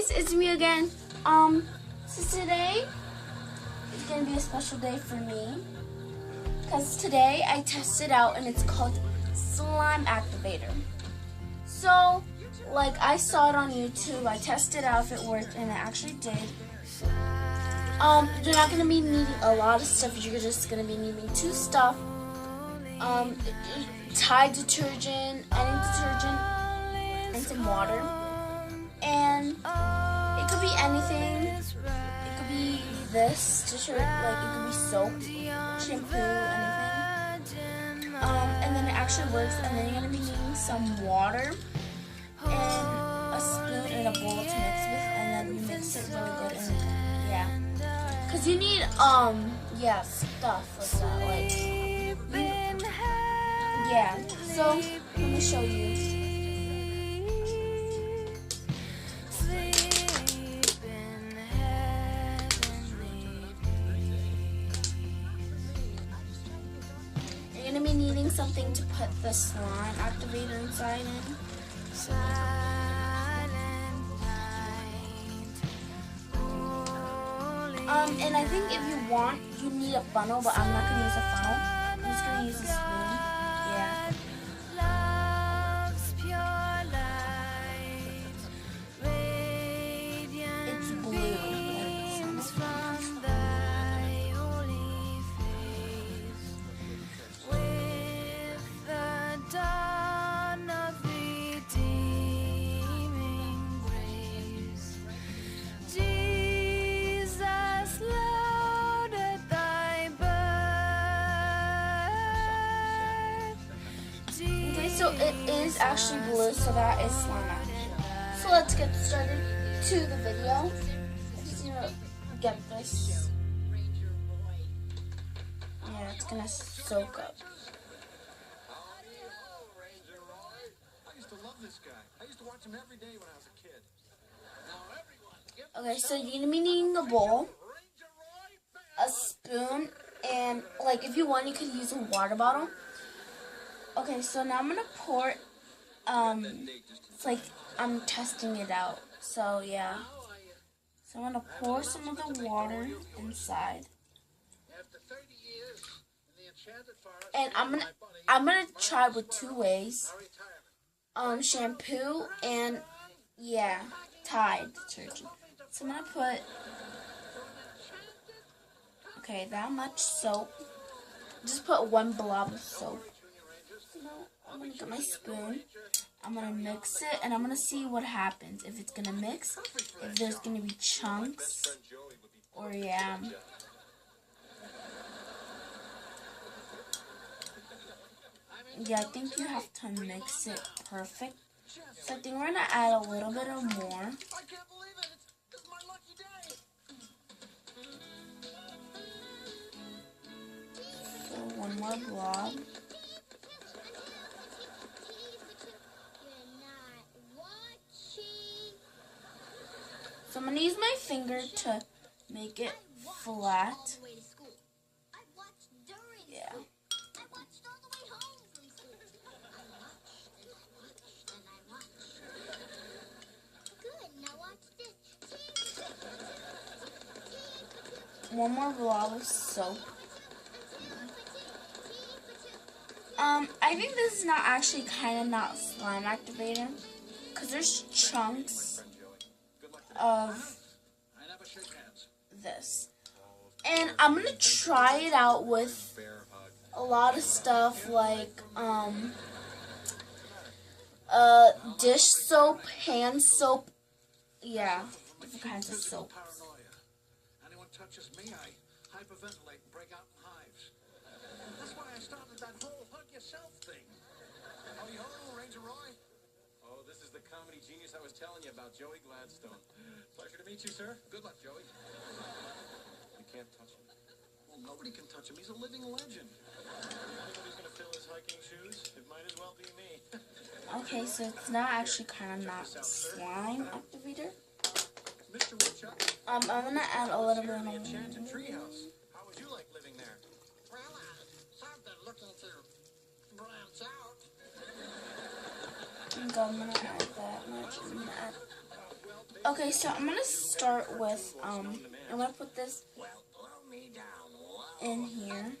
guys, it's me again. So today is gonna be a special day for me because today I tested out and it's called slime activator. So, like, I saw it on YouTube, I tested out if it worked, and it actually did. You're not gonna be needing a lot of stuff. You're just gonna be needing two stuff. Tide detergent, any detergent, and some water. And it could be anything. It could be this detergent, like it could be soap, shampoo, anything. And then it actually works. And then you're gonna be needing some water and a spoon and a bowl to mix with, and then you mix it really good. And yeah, cause you need stuff like that, like yeah. So let me show you. You're gonna be needing something to put the slime activator inside in. And I think if you want, you need a funnel, but I'm not gonna use a funnel. I'm just gonna use a spoon. Yeah. It's blue. So it is actually blue, so that is slime activator. So let's get started to the video. I just need to get this. Yeah, it's gonna soak up. I used to love this guy. I used to watch him every day when I was a kid. Okay, so you're gonna be needing a bowl, a spoon, and like if you want, you could use a water bottle. Okay, so now I'm gonna pour, it's like I'm testing it out, so yeah. So I'm gonna pour some of the water inside. And I'm gonna try with two ways. Shampoo and, yeah, Tide detergent. So I'm gonna put, okay, that much soap. Just put one blob of soap. I'm gonna get my spoon, I'm gonna mix it, and I'm gonna see what happens. If it's gonna mix, if there's gonna be chunks, or yeah. Yeah, I think you have to mix it perfect. So I think we're gonna add a little bit of more. So one more blob. So I'm going to use my finger to make it flat. Yeah. One more blob of soap. I think this is not actually kind of not slime activating because there's chunks of this, and I'm gonna try it out with a lot of stuff like dish soap, hand soap, yeah, different kinds of soap. Anyone touches me, I hyperventilate and break out in hives. That's why I started that whole hug yourself thing. Oh, yo, Ranger Roy. Oh, this is the comedy genius I was telling you about, Joey Gladstone. Pleasure to meet you, sir. Good luck, Joey. You can't touch him. Well, nobody can touch him. He's a living legend. Anybody's gonna fill his hiking shoes? It might as well be me. Okay, so it's not actually kind of not slime activator. Mr. Woodchuck. I'm gonna add a little bit of Enchanted treehouse. How would you like living there? Well, something looking to branch out. I'm gonna add that much. I'm gonna add Okay, so I'm gonna start with I'm gonna put this in here.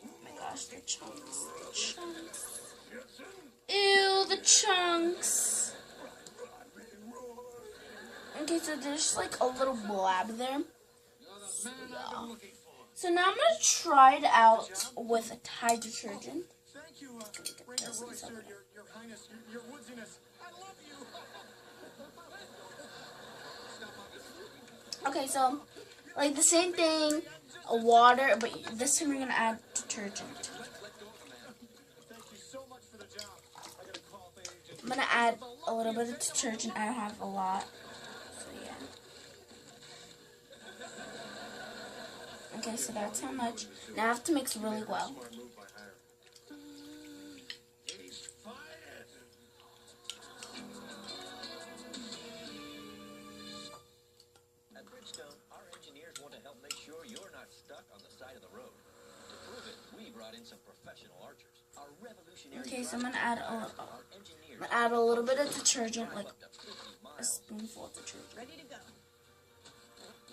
Oh my gosh, the chunks, the chunks. Ew, the chunks. Okay, so there's like a little blab there. So, yeah. So now I'm gonna try it out with a Tide detergent. Thank you, Ranger Roy, sir, your highness, your woodsiness. I love you. Okay, so like the same thing, water, but this time we're gonna add detergent. Thank you so much for the job. I gotta call the agent. I'm gonna add a little bit of detergent. I don't have a lot, so yeah. Okay, so that's how much. Now I have to mix really well. He's fired. At Bridgestone, our engineers want to help make sure you're not stuck on the side of the road. To prove it, we brought in some professional archers. Our revolutionary Okay, so I'm gonna add a little bit of detergent, like a spoonful of detergent. Ready to go.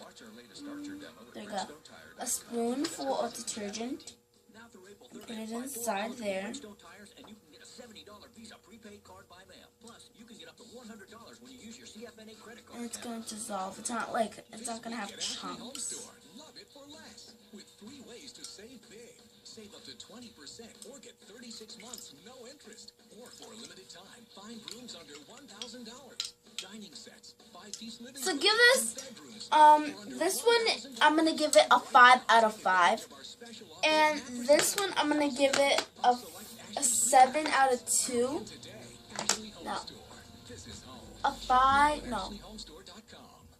Watch our latest Archer demo with There you go. Bridgestone tires. A spoonful of detergent. Now through April Put 30th, it buy inside 4 there. Bridgestone tires and you can get a $70 Visa prepaid card by mail. Plus, you can get up to $100 when you use your CFNA credit card. And it's going to dissolve. It's not like, it's not going to have chunks. Love it for less. With 3 ways to save big. Save up to 20% or get 36 months, no interest. Or for a limited time, find rooms under $1,000. Dining sets, 5-piece living So rooms, give this, bedrooms. this one, I'm going to give it a 5 out of 5. And this one, I'm going to give it a 7 out of 2. No. A 5, no.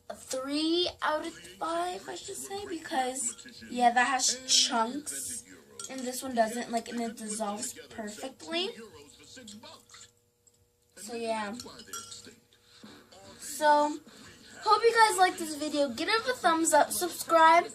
A 3 out of 5, I should say, because, yeah, that has chunks, and this one doesn't, like, and it dissolves perfectly. So, yeah. So, hope you guys liked this video. Give it a thumbs up, subscribe,